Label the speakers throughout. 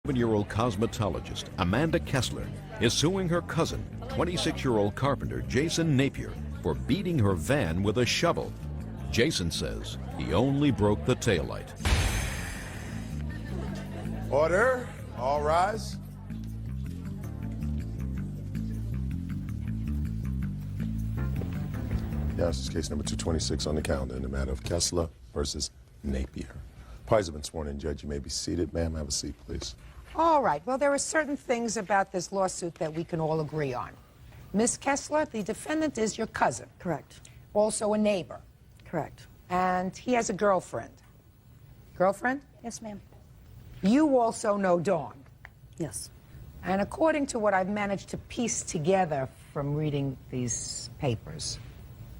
Speaker 1: 7-year-old cosmetologist Amanda Kessler is suing her cousin, 26-year-old carpenter Jason Napier, for beating her van with a shovel. Jason says he only broke the taillight.
Speaker 2: Order. All rise. Yes, this is case number 226 on the calendar in the matter of Kessler versus Napier. Parties have been sworn in. Judge, you may be seated. Ma'am, have a seat, please.
Speaker 3: All right. Well, there are certain things about this lawsuit that we can all agree on. Miss Kessler, the defendant is your cousin.
Speaker 4: Correct.
Speaker 3: Also a neighbor.
Speaker 4: Correct.
Speaker 3: And he has a girlfriend. Girlfriend?
Speaker 4: Yes, ma'am.
Speaker 3: You also know Dawn.
Speaker 4: Yes.
Speaker 3: And according to what I've managed to piece together from reading these papers,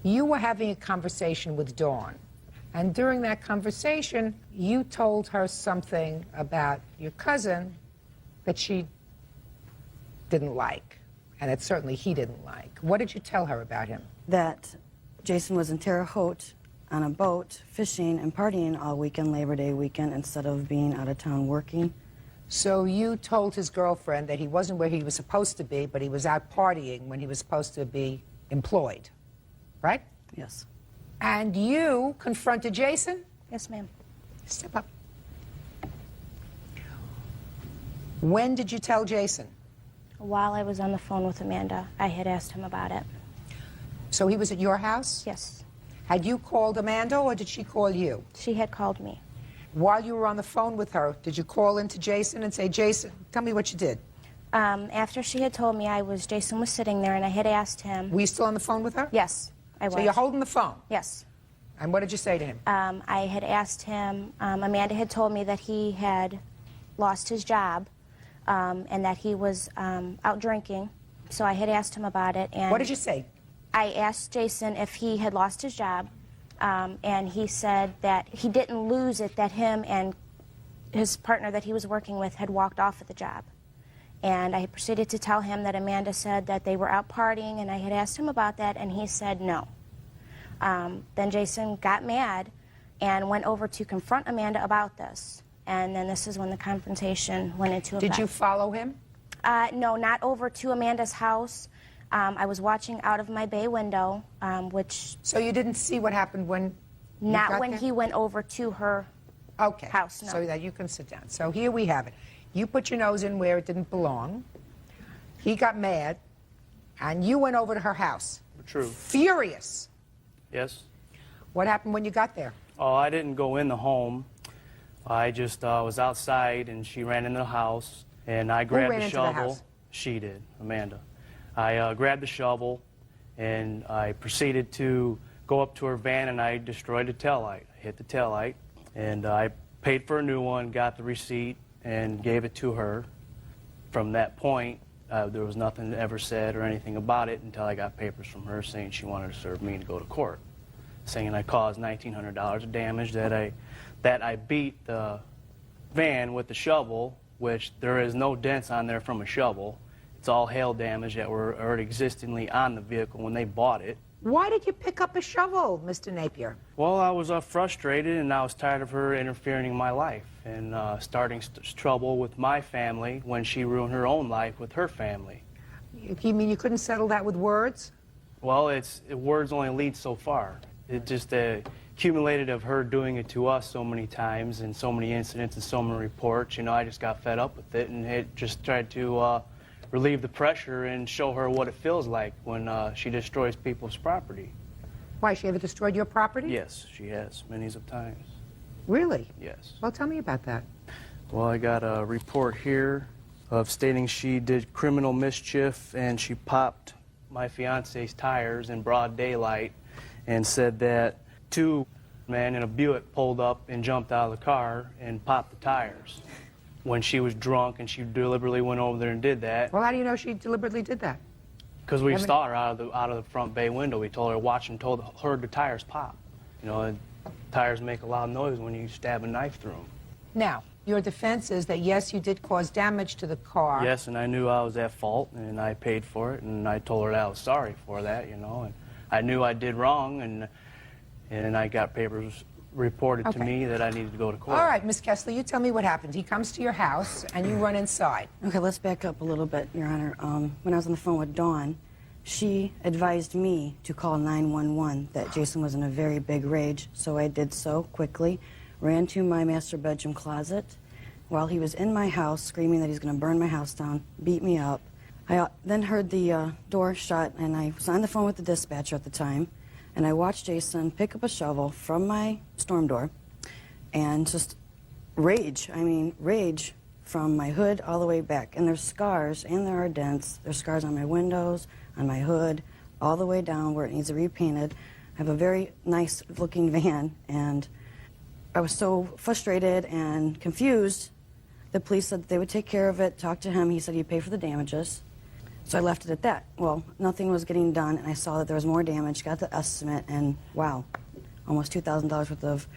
Speaker 3: you were having a conversation with Dawn. And during that conversation, you told her something about your cousin that she didn't like, and that certainly he didn't like. What did you tell her about him?
Speaker 4: That Jason was in Terre Haute on a boat, fishing and partying all weekend, Labor Day weekend, instead of being out of town working.
Speaker 3: So you told his girlfriend that he wasn't where he was supposed to be, but he was out partying when he was supposed to be employed, right?
Speaker 4: Yes.
Speaker 3: And you confronted Jason?
Speaker 4: Yes, ma'am.
Speaker 3: Step up. When did you tell Jason?
Speaker 5: While I was on the phone with Amanda, I had asked him about it.
Speaker 3: So he was at your house?
Speaker 5: Yes.
Speaker 3: Had you called Amanda, or did she call you?
Speaker 5: She had called me.
Speaker 3: While you were on the phone with her, did you call into Jason and say, Jason, tell me what you did?
Speaker 5: After she had told me Jason was sitting there, and I had asked him.
Speaker 3: Were you still on the phone with her?
Speaker 5: Yes, I was.
Speaker 3: So you're holding the phone?
Speaker 5: Yes.
Speaker 3: And what did you say to him?
Speaker 5: I had asked him, Amanda had told me that he had lost his job, and that he was out drinking. So I had asked him about it. And
Speaker 3: what did you say?
Speaker 5: I asked Jason if he had lost his job, and he said that he didn't lose it, that him and his partner that he was working with had walked off of the job. And I proceeded to tell him that Amanda said that they were out partying, and I had asked him about that, and he said no. Then Jason got mad and went over to confront Amanda about this. And then this is when the confrontation went into effect.
Speaker 3: Did you follow him?
Speaker 5: No, not over to Amanda's house. I was watching out of my bay window, which...
Speaker 3: So you didn't see what happened when you
Speaker 5: Not
Speaker 3: got
Speaker 5: when
Speaker 3: there?
Speaker 5: he went over to her house, no.
Speaker 3: So that you can sit down. So here we have it. You put your nose in where it didn't belong. He got mad, and you went over to her house.
Speaker 6: True.
Speaker 3: Furious.
Speaker 6: Yes.
Speaker 3: What happened when you got there?
Speaker 6: Oh, I didn't go in the home. I just was outside, and she ran into the house, and I grabbed
Speaker 3: ran
Speaker 6: the
Speaker 3: into the
Speaker 6: shovel.
Speaker 3: house?
Speaker 6: She did, Amanda. I grabbed the shovel, and I proceeded to go up to her van, and I destroyed the taillight. I hit the taillight, and I paid for a new one, got the receipt, and gave it to her. From that point, there was nothing ever said or anything about it until I got papers from her saying she wanted to serve me to go to court, saying I caused $1,900 of damage, that I beat the van with the shovel, which there is no dents on there from a shovel. It's all hail damage that were already existingly on the vehicle when they bought it.
Speaker 3: Why did you pick up a shovel, Mr. Napier?
Speaker 6: Well, I was frustrated, and I was tired of her interfering in my life and starting trouble with my family when she ruined her own life with her family.
Speaker 3: You mean you couldn't settle that with words?
Speaker 6: Well, words only lead so far. It just accumulated of her doing it to us so many times and so many incidents and so many reports. You know, I just got fed up with it, and it just tried to relieve the pressure and show her what it feels like when she destroys people's property.
Speaker 3: Why, she ever destroyed your property?
Speaker 6: Yes, she has, many of times.
Speaker 3: Really?
Speaker 6: Yes.
Speaker 3: Well, tell me about that.
Speaker 6: Well, I got a report here of stating she did criminal mischief and she popped my fiance's tires in broad daylight, and said that 2 men in a Buick pulled up and jumped out of the car and popped the tires when she was drunk, and she deliberately went over there and did that.
Speaker 3: Well, how do you know she deliberately did that?
Speaker 6: Because we saw her out of the front bay window. We told her to watch and heard the tires pop. You know, and tires make a loud noise when you stab a knife through them.
Speaker 3: Now, your defense is that, yes, you did cause damage to the car.
Speaker 6: Yes, and I knew I was at fault, and I paid for it, and I told her that I was sorry for that, you know. And I knew I did wrong, and I got papers reported to
Speaker 3: Okay.
Speaker 6: me that I needed to go to court.
Speaker 3: All right, Miss Kessler, you tell me what happened. He comes to your house and you run inside.
Speaker 4: Okay, let's back up a little bit, Your Honor. When I was on the phone with Dawn, she advised me to call 911 that Jason was in a very big rage, so I did so quickly, ran to my master bedroom closet while he was in my house screaming that he's going to burn my house down, beat me up. I then heard the door shut, and I was on the phone with the dispatcher at the time, and I watched Jason pick up a shovel from my storm door and just rage. I mean, rage from my hood all the way back. And there's scars, and there are dents. There's scars on my windows, on my hood, all the way down where it needs to be repainted. I have a very nice-looking van, and I was so frustrated and confused. The police said that they would take care of it, talk to him. He said he'd pay for the damages. So I left it at that. Well, nothing was getting done, and I saw that there was more damage, got the estimate, and wow, almost $2,000 worth of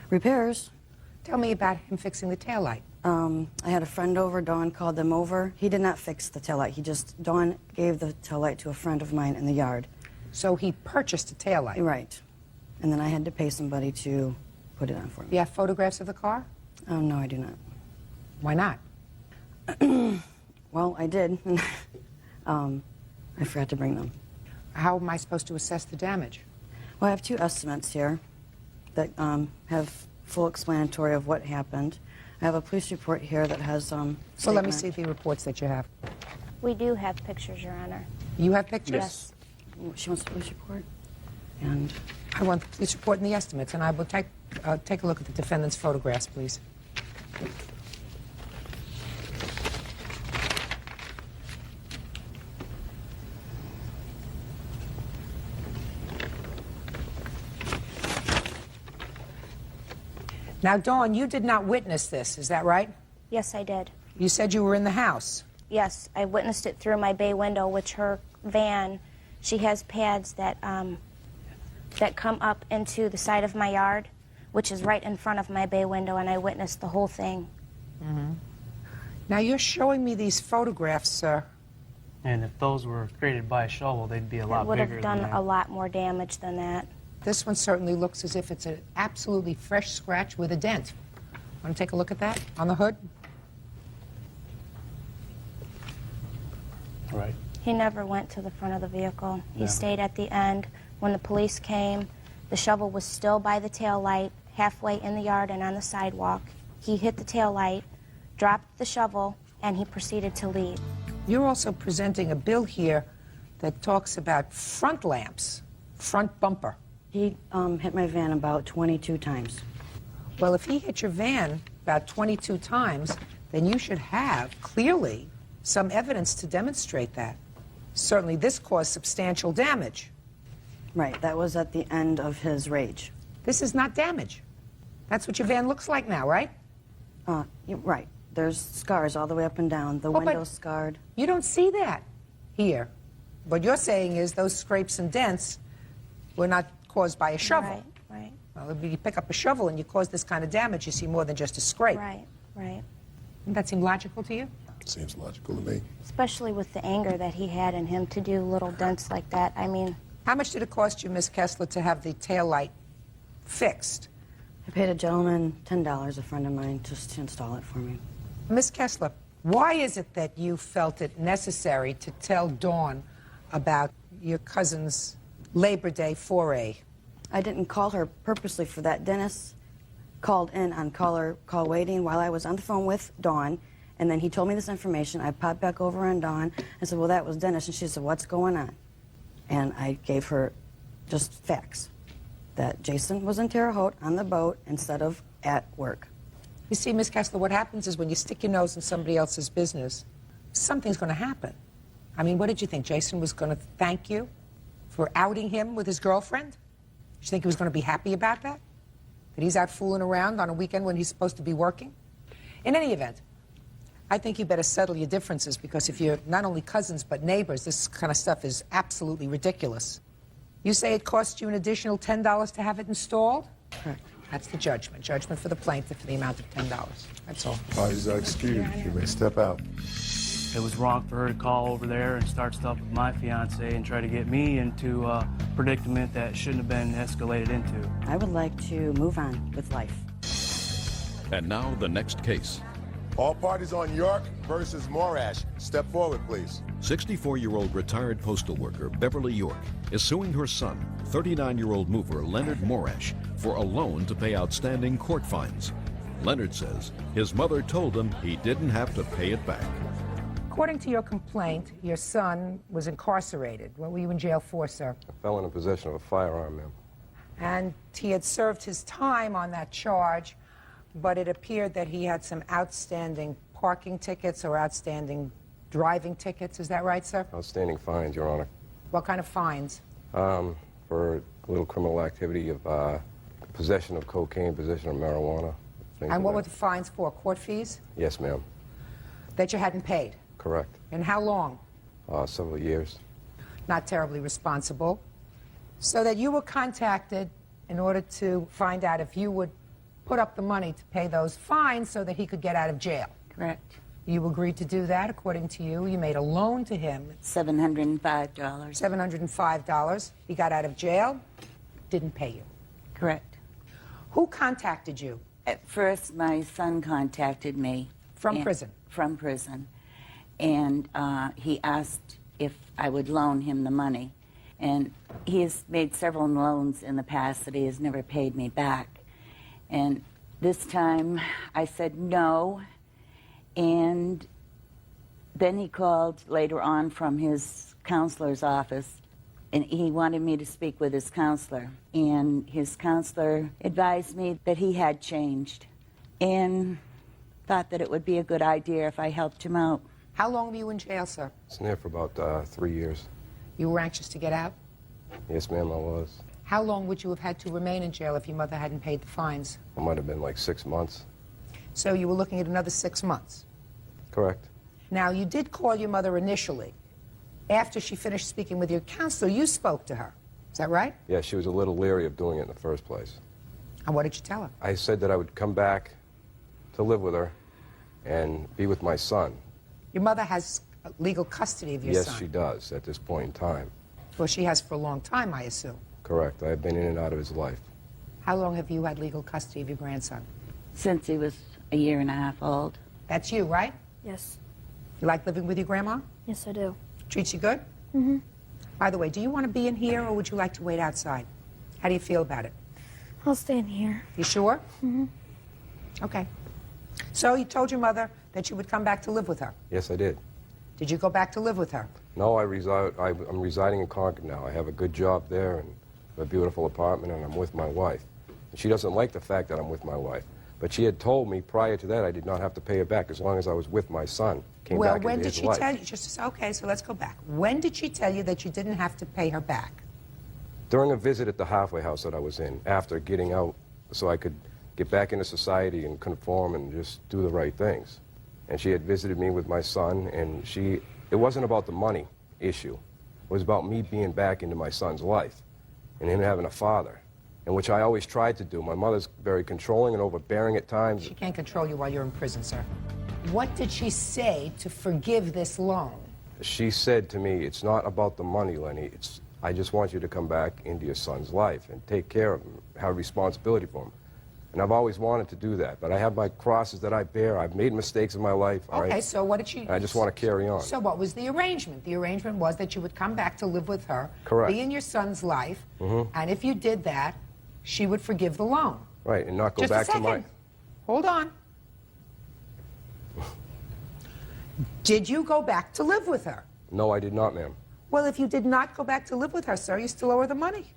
Speaker 4: repairs.
Speaker 3: Tell me about him fixing the taillight.
Speaker 4: I had a friend over. Dawn called them over. He did not fix the taillight. Dawn gave the taillight to a friend of mine in the yard.
Speaker 3: So he purchased a taillight.
Speaker 4: Right. And then I had to pay somebody to put it on for me.
Speaker 3: You have photographs of the car?
Speaker 4: Oh, no, I do not.
Speaker 3: Why not?
Speaker 4: Well, I did. I forgot to bring them.
Speaker 3: How am I supposed to assess the damage?
Speaker 4: Well, I have two estimates here that have full explanatory of what happened. I have a police report here that has
Speaker 3: So let me
Speaker 4: statement.
Speaker 3: see the reports that you have.
Speaker 5: We do have pictures, Your Honor.
Speaker 3: You have pictures?
Speaker 5: Yes.
Speaker 4: She wants the police report. And
Speaker 3: I want the police report and the estimates, and I will take a look at the defendant's photographs, please. Now, Dawn, you did not witness this, is that right?
Speaker 5: Yes, I did.
Speaker 3: You said you were in the house.
Speaker 5: Yes, I witnessed it through my bay window, which her van, she has pads that come up into the side of my yard, which is right in front of my bay window, and I witnessed the whole thing.
Speaker 3: Mm-hmm. Now, you're showing me these photographs, sir.
Speaker 6: And if those were created by a shovel, they'd be a
Speaker 5: It
Speaker 6: lot
Speaker 5: would
Speaker 6: bigger
Speaker 5: have
Speaker 6: than
Speaker 5: done
Speaker 6: that.
Speaker 5: a lot more damage than that.
Speaker 3: This one certainly looks as if it's an absolutely fresh scratch with a dent. Want to take a look at that on the hood?
Speaker 6: Right.
Speaker 5: He never went to the front of the vehicle. He
Speaker 6: No.
Speaker 5: stayed at the end. When the police came, the shovel was still by the tail light, halfway in the yard and on the sidewalk. He hit the tail light, dropped the shovel, and he proceeded to leave.
Speaker 3: You're also presenting a bill here that talks about front lamps, front bumper.
Speaker 4: he hit my van about 22 times.
Speaker 3: Well, if he hit your van about 22 times, then you should have, clearly, some evidence to demonstrate that. Certainly, this caused substantial damage.
Speaker 4: Right, that was at the end of his rage.
Speaker 3: This is not damage. That's what your van looks like now, right?
Speaker 4: Right. There's scars all the way up and down. The
Speaker 3: Oh, but-
Speaker 4: window's scarred.
Speaker 3: You don't see that here. What you're saying is those scrapes and dents were not caused by a shovel.
Speaker 5: Right, right,
Speaker 3: Well, if you pick up a shovel and you cause this kind of damage, you see more than just a scrape.
Speaker 5: right, right.
Speaker 3: Doesn't that seem logical to you?
Speaker 2: Seems logical to me.
Speaker 5: Especially with the anger that he had in him to do little dents like that. I mean,
Speaker 3: How much did it cost you, Miss Kessler, to have the taillight fixed?
Speaker 4: I paid a gentleman $10, a friend of mine, just to install it for me.
Speaker 3: Miss Kessler, why is it that you felt it necessary to tell Dawn about your cousin's Labor Day foray?
Speaker 4: I didn't call her purposely for that. Dennis called in on call waiting while I was on the phone with Dawn, and then he told me this information. I popped back over on Dawn and said, well, that was Dennis. And she said, what's going on? And I gave her just facts, that Jason was in Terre Haute on the boat instead of at work.
Speaker 3: You see, Miss Kessler, what happens is when you stick your nose in somebody else's business, something's going to happen. I mean, what did you think? Jason was going to thank you for outing him with his girlfriend? Did you think he was going to be happy about that? That he's out fooling around on a weekend when he's supposed to be working? In any event, I think you better settle your differences, because if you're not only cousins but neighbors, this kind of stuff is absolutely ridiculous. You say it cost you an additional $10 to have it installed?
Speaker 4: Correct.
Speaker 3: That's the judgment. Judgment for the plaintiff for the amount of $10. That's all.
Speaker 2: Parties are excused. You may step out.
Speaker 6: it was wrong for her to call over there and start stuff with my fiance and try to get me into a predicament that shouldn't have been escalated into.
Speaker 4: I would like to move on with life.
Speaker 1: And now the next case.
Speaker 2: All parties on York versus Morash. Step forward, please.
Speaker 1: 64-year-old retired postal worker Beverly York is suing her son, 39-year-old mover Leonard Morash, for a loan to pay outstanding court fines. Leonard says his mother told him he didn't have to pay it back.
Speaker 3: According to your complaint, your son was incarcerated. What were you in jail for, sir?
Speaker 7: I fell into possession of a firearm, ma'am.
Speaker 3: And he had served his time on that charge, but it appeared that he had some outstanding parking tickets or outstanding driving tickets. Is that right, sir?
Speaker 7: Outstanding fines, Your Honor.
Speaker 3: What kind of fines?
Speaker 7: For a little criminal activity of possession of cocaine, possession of marijuana.
Speaker 3: And what were the fines for? Court fees?
Speaker 7: Yes, ma'am.
Speaker 3: That you hadn't paid?
Speaker 7: Correct.
Speaker 3: And how long?
Speaker 7: Several years.
Speaker 3: Not terribly responsible. So that you were contacted in order to find out if you would put up the money to pay those fines so that he could get out of jail.
Speaker 8: Correct.
Speaker 3: You agreed to do that, according to you. You made a loan to him.
Speaker 8: $705.
Speaker 3: $705. He got out of jail, didn't pay you.
Speaker 8: Correct.
Speaker 3: Who contacted you?
Speaker 8: At first, my son contacted me.
Speaker 3: From prison?
Speaker 8: From prison. And he asked if I would loan him the money. And he has made several loans in the past that he has never paid me back. And this time I said no. And then he called later on from his counselor's office, and he wanted me to speak with his counselor. And his counselor advised me that he had changed and thought that it would be a good idea if I helped him out.
Speaker 3: How long were you in jail, sir?
Speaker 7: I was in there for about 3 years.
Speaker 3: You were anxious to get out?
Speaker 7: Yes, ma'am, I was.
Speaker 3: How long would you have had to remain in jail if your mother hadn't paid the fines?
Speaker 7: It might have been like 6 months.
Speaker 3: So you were looking at another 6 months?
Speaker 7: Correct.
Speaker 3: Now, you did call your mother initially. After she finished speaking with your counselor, you spoke to her. Is that right?
Speaker 7: Yeah, she was a little leery of doing it in the first place.
Speaker 3: And what did you tell her?
Speaker 7: I said that I would come back to live with her and be with my son.
Speaker 3: Your mother has legal custody of your son.
Speaker 7: Yes, she does at this point in time.
Speaker 3: Well, she has for a long time, I assume.
Speaker 7: Correct. I've been in and out of his life.
Speaker 3: How long have you had legal custody of your grandson?
Speaker 8: Since he was a year and a half old.
Speaker 3: That's you, right?
Speaker 9: Yes.
Speaker 3: You like living with your grandma?
Speaker 9: Yes, I do.
Speaker 3: Treats you good? Mm-hmm. By the way, do you want to be in here or would you like to wait outside? How do you feel about it?
Speaker 9: I'll stay in here.
Speaker 3: You sure? Mm-hmm. Okay. So you told your mother that you would come back to live with her?
Speaker 7: Yes, I did.
Speaker 3: Did you go back to live with her?
Speaker 7: No, I'm residing in Concord now. I have a good job there and a beautiful apartment, and I'm with my wife. And she doesn't like the fact that I'm with my wife. But she had told me prior to that I did not have to pay her back as long as I was with my son.
Speaker 3: Well, when did she tell you? Okay, so let's go back. When did she tell you that you didn't have to pay her back?
Speaker 7: During a visit at the halfway house that I was in, after getting out so I could get back into society and conform and just do the right things. And she had visited me with my son, and it wasn't about the money issue. It was about me being back into my son's life and him having a father, and which I always tried to do. My mother's very controlling and overbearing at times.
Speaker 3: She can't control you while you're in prison, sir. What did she say to forgive this loan?
Speaker 7: She said to me, it's not about the money, Lenny. I just want you to come back into your son's life and take care of him, have responsibility for him. And I've always wanted to do that, but I have my crosses that I bear. I've made mistakes in my life.
Speaker 3: Okay, so what did she...
Speaker 7: I just want to carry on.
Speaker 3: So what was the arrangement? The arrangement was that you would come back to live with her,
Speaker 7: correct,
Speaker 3: be in your son's life,
Speaker 7: mm-hmm,
Speaker 3: and if you did that, she would forgive the loan.
Speaker 7: Right, and not go back to my...
Speaker 3: Hold on. Did you go back to live with her?
Speaker 7: No, I did not, ma'am.
Speaker 3: Well, if you did not go back to live with her, sir, you still owe her the money.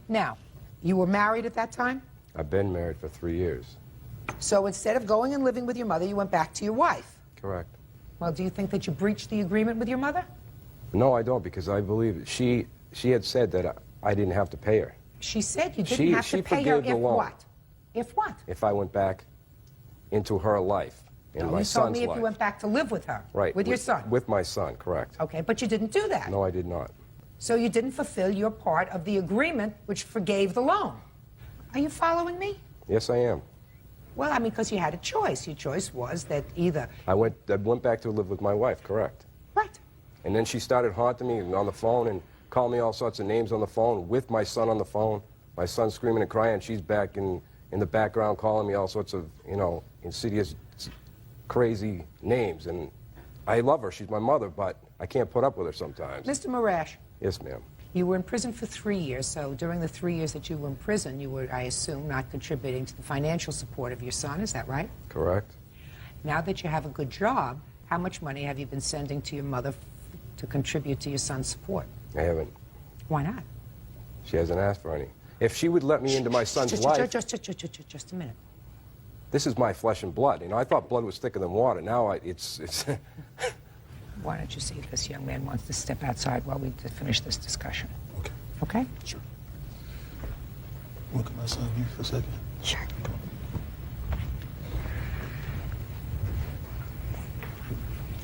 Speaker 3: Now, you were married at that time?
Speaker 7: I've been married for 3 years.
Speaker 3: So instead of going and living with your mother, you went back to your wife?
Speaker 7: Correct.
Speaker 3: Well, do you think that you breached the agreement with your mother?
Speaker 7: No, I don't, because I believe she had said that I didn't have to pay her.
Speaker 3: She said you didn't have to pay her if what? If what?
Speaker 7: If I went back into her life, in my son's life.
Speaker 3: You told me if you went back to live with her.
Speaker 7: Right.
Speaker 3: With your son.
Speaker 7: With my son, correct.
Speaker 3: Okay, but you didn't do that.
Speaker 7: No, I did not.
Speaker 3: So you didn't fulfill your part of the agreement which forgave the loan. Are you following me?
Speaker 7: Yes, I am.
Speaker 3: Well, I mean, because you had a choice. Your choice was that either...
Speaker 7: I went back to live with my wife, correct.
Speaker 3: Right.
Speaker 7: And then she started haunting me on the phone and calling me all sorts of names on the phone with my son on the phone. My son's screaming and crying. She's back in the background calling me all sorts of, you know, insidious, crazy names. And I love her. She's my mother, but I can't put up with her sometimes.
Speaker 3: Mr. Marash.
Speaker 7: Yes, ma'am.
Speaker 3: You were in prison for 3 years, so during the 3 years that you were in prison, you were, I assume, not contributing to the financial support of your son. Is that right?
Speaker 7: Correct.
Speaker 3: Now that you have a good job, how much money have you been sending to your mother to contribute to your son's support?
Speaker 7: I haven't.
Speaker 3: Why not?
Speaker 7: She hasn't asked for any. If she would let me into my son's life...
Speaker 3: Just a minute.
Speaker 7: This is my flesh and blood. You know, I thought blood was thicker than water. Now it's...
Speaker 3: Why don't you see if this young man wants to step outside while we finish this discussion?
Speaker 2: Okay.
Speaker 3: Okay?
Speaker 2: Sure. Look at my son here for a second.
Speaker 3: Sure.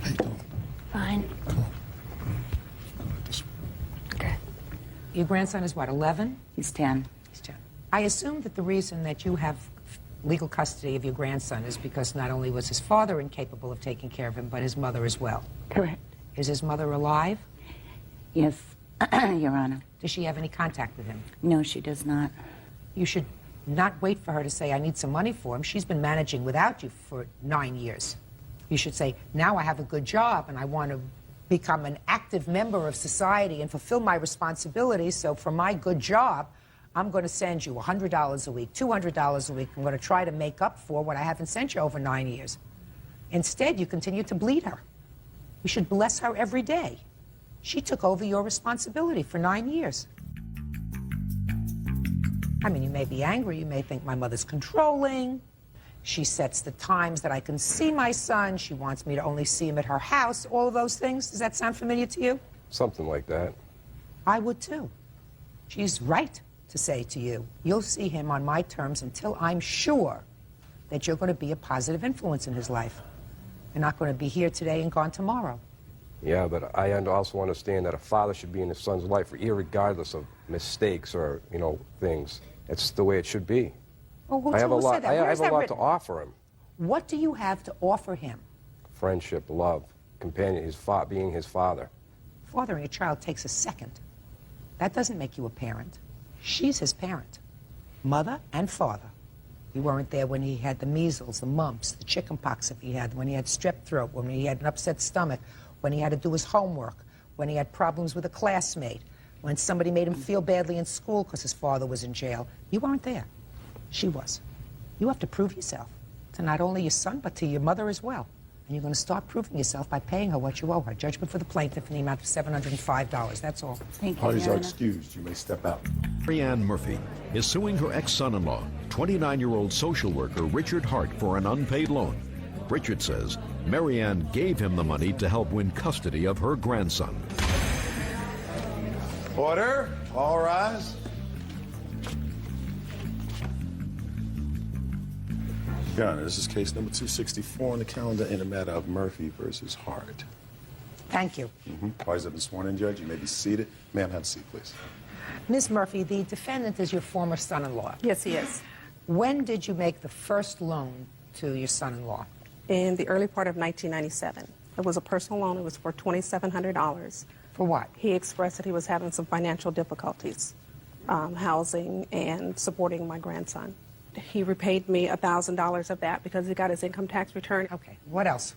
Speaker 2: How you doing?
Speaker 9: Fine.
Speaker 2: Come on. Come on, this way.
Speaker 9: Okay.
Speaker 3: Your grandson is what, 11?
Speaker 8: He's 10.
Speaker 3: He's 10. I assume that the reason that you have legal custody of your grandson is because not only was his father incapable of taking care of him, but his mother as well.
Speaker 8: Correct.
Speaker 3: Is his mother alive?
Speaker 8: Yes, Your Honor.
Speaker 3: Does she have any contact with him?
Speaker 8: No, she does not.
Speaker 3: You should not wait for her to say, I need some money for him. She's been managing without you for 9 years. You should say, now I have a good job and I want to become an active member of society and fulfill my responsibilities, so for my good job, I'm going to send you $100 a week, $200 a week. I'm going to try to make up for what I haven't sent you over 9 years. Instead, you continue to bleed her. You should bless her every day. She took over your responsibility for 9 years. I mean, you may be angry. You may think my mother's controlling. She sets the times that I can see my son. She wants me to only see him at her house. All of those things. Does that sound familiar to you?
Speaker 7: Something like that.
Speaker 3: I would too. She's right to say to you, you'll see him on my terms until I'm sure that you're going to be a positive influence in his life. You're not going to be here today and gone tomorrow.
Speaker 7: Yeah, but I also understand that a father should be in his son's life irregardless of mistakes or, you know, things. It's the way it should be.
Speaker 3: Well, who
Speaker 7: I have a lot.
Speaker 3: said that?
Speaker 7: I
Speaker 3: Where
Speaker 7: have
Speaker 3: is
Speaker 7: a
Speaker 3: that
Speaker 7: lot
Speaker 3: written?
Speaker 7: to offer him.
Speaker 3: What do you have to offer him?
Speaker 7: Friendship, love, companion, being his father.
Speaker 3: Fathering a child takes a second. That doesn't make you a parent. She's his parent. Mother and father. You weren't there when he had the measles, the mumps, the chicken pox if he had, when he had strep throat, when he had an upset stomach, when he had to do his homework, when he had problems with a classmate, when somebody made him feel badly in school because his father was in jail. You weren't there. She was. You have to prove yourself to not only your son, but to your mother as well. And you're going to start proving yourself by paying her what you owe her. Judgment for the plaintiff in the amount of $705. That's all.
Speaker 8: Thank you,
Speaker 2: Parties
Speaker 8: Your
Speaker 2: are
Speaker 8: Honor.
Speaker 2: excused. You may step out.
Speaker 1: Marianne Murphy is suing her ex-son-in-law, 29-year-old social worker Richard Hart, for an unpaid loan. Richard says Marianne gave him the money to help win custody of her grandson.
Speaker 2: Order. All rise. Your Honor, this is case number 264 on the calendar in the matter of Murphy versus Hart.
Speaker 3: Thank you.
Speaker 2: Parties have been sworn in, Judge. You may be seated. Ma'am, have a seat, please.
Speaker 3: Ms. Murphy, the defendant is your former son-in-law.
Speaker 10: Yes, he is.
Speaker 3: When did you make the first loan to your son-in-law?
Speaker 10: In the early part of 1997. It was a personal loan. It was for $2,700.
Speaker 3: For what?
Speaker 10: He expressed that he was having some financial difficulties, housing and supporting my grandson. He repaid me $1,000 of that because he got his income tax return.
Speaker 3: Okay. What else?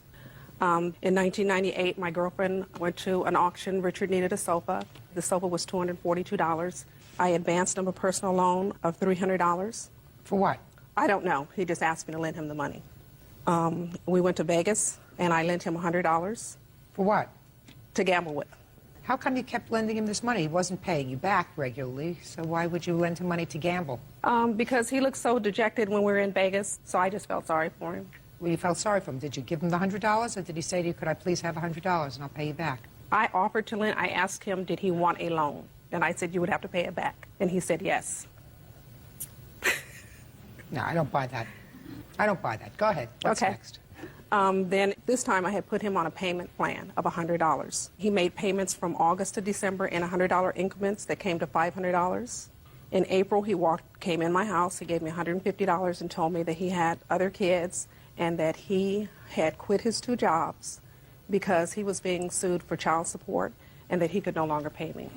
Speaker 10: In 1998, my girlfriend went to an auction. Richard needed a sofa. The sofa was $242. I advanced him a personal loan of $300.
Speaker 3: For what?
Speaker 10: I don't know. He just asked me to lend him the money. We went to Vegas, and I lent him $100
Speaker 3: For what?
Speaker 10: to gamble with.
Speaker 3: How come you kept lending him this money? He wasn't paying you back regularly, so why would you lend him money to gamble?
Speaker 10: Because he looked so dejected when we were in Vegas, so I just felt sorry for him.
Speaker 3: Well, you felt sorry for him. Did you give him the $100, or did he say to you, could I please have $100 and I'll pay you back?
Speaker 10: I offered to lend. I asked him, did he want a loan? And I said, you would have to pay it back. And he said yes.
Speaker 3: No, I don't buy that. I don't buy that. Go ahead. What's
Speaker 10: Okay.
Speaker 3: next?
Speaker 10: Then this time I had put him on a payment plan of $100. He made payments from August to December in $100 increments that came to $500. In April, he came in my house. He gave me $150 and told me that he had other kids and that he had quit his 2 jobs because he was being sued for child support and that he could no longer pay me.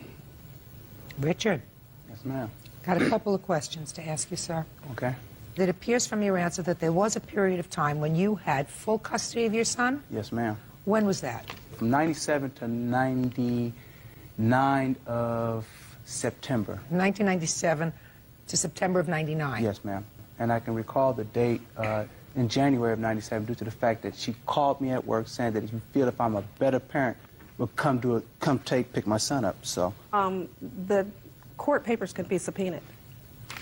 Speaker 3: Richard,
Speaker 11: Yes, ma'am.
Speaker 3: got a couple of questions to ask you, sir.
Speaker 11: Okay.
Speaker 3: It appears from your answer that there was a period of time when you had full custody of your son.
Speaker 11: Yes, ma'am.
Speaker 3: When was that?
Speaker 11: From 97 to 99 of September.
Speaker 3: 1997 to September of 99.
Speaker 11: Yes, ma'am. And I can recall the date in January of 97 due to the fact that she called me at work saying that if you feel if I'm a better parent, will come pick my son up. So
Speaker 10: The court papers can be subpoenaed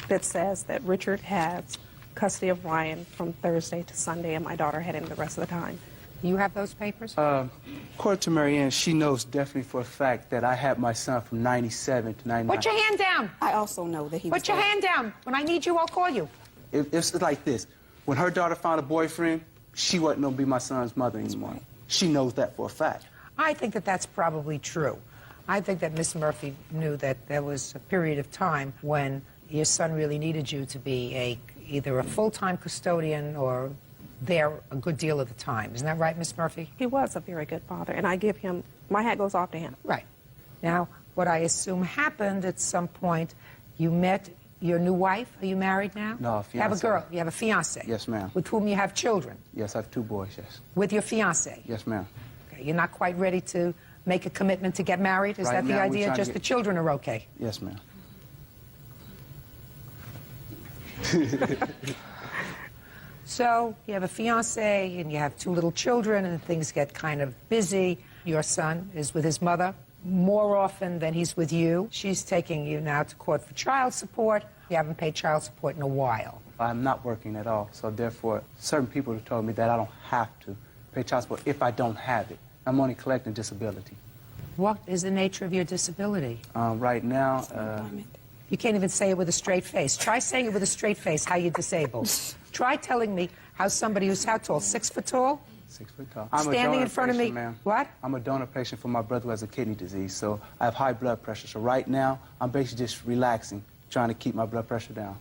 Speaker 10: that says that Richard has custody of Ryan from Thursday to Sunday and my daughter had him the rest of the time.
Speaker 3: You have those papers?
Speaker 11: according to Marianne, she knows definitely for a fact that I had my son from 97 to 99.
Speaker 3: Put your hand down.
Speaker 10: I also know that he was
Speaker 3: Put your hand down. When I need you, I'll call you.
Speaker 11: It's like this. When her daughter found a boyfriend, she wasn't going to be my son's mother anymore. She knows that for a fact.
Speaker 3: I think that that's probably true. I think that Miss Murphy knew that there was a period of time when your son really needed you to be either a full-time custodian or there a good deal of the time. Isn't that right, Miss Murphy?
Speaker 10: He was a very good father, and I give him, my hat goes off to him.
Speaker 3: Right. Now, what I assume happened at some point, you met your new wife. Are you married now?
Speaker 11: No, a
Speaker 3: You have a
Speaker 11: fiancé.
Speaker 3: girl. You have a fiancé.
Speaker 11: Yes, ma'am.
Speaker 3: With whom you have children.
Speaker 11: Yes, I have 2 boys, yes.
Speaker 3: With your fiancé.
Speaker 11: Yes, ma'am.
Speaker 3: Okay. You're not quite ready to make a commitment to get married. Is
Speaker 11: Right
Speaker 3: that the
Speaker 11: now, we're
Speaker 3: idea?
Speaker 11: trying to
Speaker 3: Just
Speaker 11: get-
Speaker 3: the children are okay.
Speaker 11: Yes, ma'am.
Speaker 3: So you have a fiancé and you have 2 little children and things get kind of busy. Your son is with his mother more often than he's with you. She's taking you now to court for child support. You haven't paid child support in a while.
Speaker 11: I'm not working at all, so therefore, certain people have told me that I don't have to pay child support if I don't have it. I'm only collecting disability.
Speaker 3: What is the nature of your disability?
Speaker 11: Right now,
Speaker 3: You can't even say it with a straight face. Try saying it with a straight face, how you're disabled. Try telling me how somebody who's how tall? 6 foot tall?
Speaker 11: 6 foot tall. I'm a
Speaker 3: Standing
Speaker 11: donor
Speaker 3: in front of
Speaker 11: patient,
Speaker 3: me.
Speaker 11: ma'am.
Speaker 3: What?
Speaker 11: I'm a donor patient for my brother who has a kidney disease, so I have high blood pressure. So right now, I'm basically just relaxing, trying to keep my blood pressure down.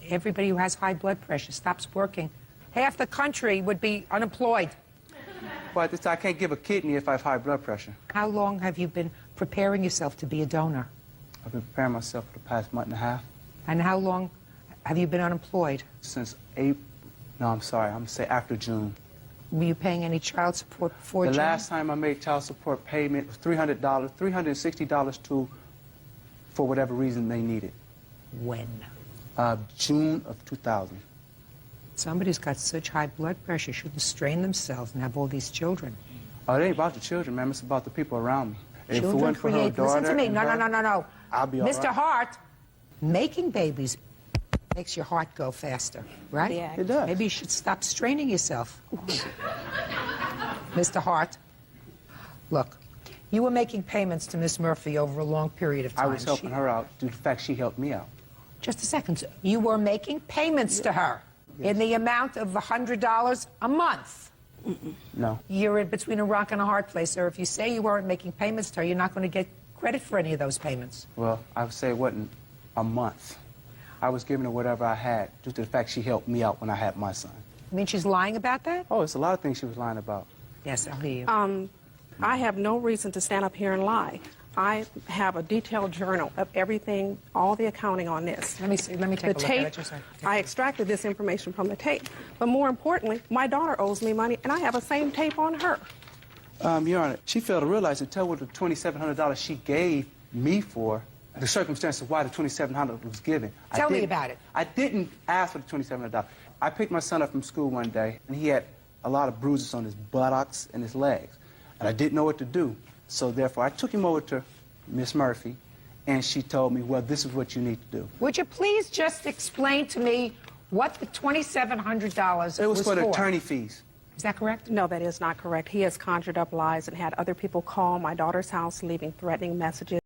Speaker 3: Everybody who has high blood pressure stops working. Half the country would be unemployed.
Speaker 11: But I can't give a kidney if I have high blood pressure.
Speaker 3: How long have you been preparing yourself to be a donor?
Speaker 11: I've been preparing myself for the past month and a half.
Speaker 3: And how long have you been unemployed?
Speaker 11: Since April, no, I'm sorry, I'm going to say after June.
Speaker 3: Were you paying any child support before
Speaker 11: The
Speaker 3: June?
Speaker 11: last time I made child support payment was $300, $360 for whatever reason they needed.
Speaker 3: When?
Speaker 11: June of 2000.
Speaker 3: Somebody who's got such high blood pressure shouldn't strain themselves and have all these children.
Speaker 11: Oh, it ain't about the children, ma'am. It's about the people around me. If it
Speaker 3: Children
Speaker 11: wasn't for her
Speaker 3: create... Listen
Speaker 11: daughter
Speaker 3: to me.
Speaker 11: and
Speaker 3: No,
Speaker 11: her,
Speaker 3: no, no, no, no.
Speaker 11: I'll be all
Speaker 3: Mr.
Speaker 11: right.
Speaker 3: Hart, making babies makes your heart go faster, right?
Speaker 10: Yeah.
Speaker 11: It does.
Speaker 3: Maybe you should stop straining yourself. Mr. Hart, look, you were making payments to Miss Murphy over a long period of time.
Speaker 11: I was helping her out due to the fact she helped me out.
Speaker 3: Just a second. Sir. You were making payments to her in the amount of $100 a month.
Speaker 11: No.
Speaker 3: You're in between a rock and a hard place, sir. If you say you weren't making payments to her, you're not going to get credit for any of those payments.
Speaker 11: Well, I would say it wasn't a month. I was giving her whatever I had due to the fact she helped me out when I had my son.
Speaker 3: I mean, she's lying about that?
Speaker 11: Oh, it's a lot of things she was lying about.
Speaker 3: Yes, I'll hear you.
Speaker 10: I have no reason to stand up here and lie. I have a detailed journal of everything, all the accounting on this.
Speaker 3: Let me take a look at it. Just a second.
Speaker 10: I extracted this information from the tape. But more importantly, my daughter owes me money, and I have the same tape on her.
Speaker 11: Your Honor, she failed to realize until with the $2,700 she gave me for the circumstances why the $2,700 was given.
Speaker 3: Tell me about it.
Speaker 11: I didn't ask for the $2,700. I picked my son up from school one day, and he had a lot of bruises on his buttocks and his legs. And I didn't know what to do. So therefore, I took him over to Miss Murphy, and she told me, well, this is what you need to do.
Speaker 3: Would you please just explain to me what the $2,700 was for?
Speaker 11: It was for the attorney fees.
Speaker 3: Is that correct?
Speaker 10: No, that is not correct. He has conjured up lies and had other people call my daughter's house, leaving threatening messages.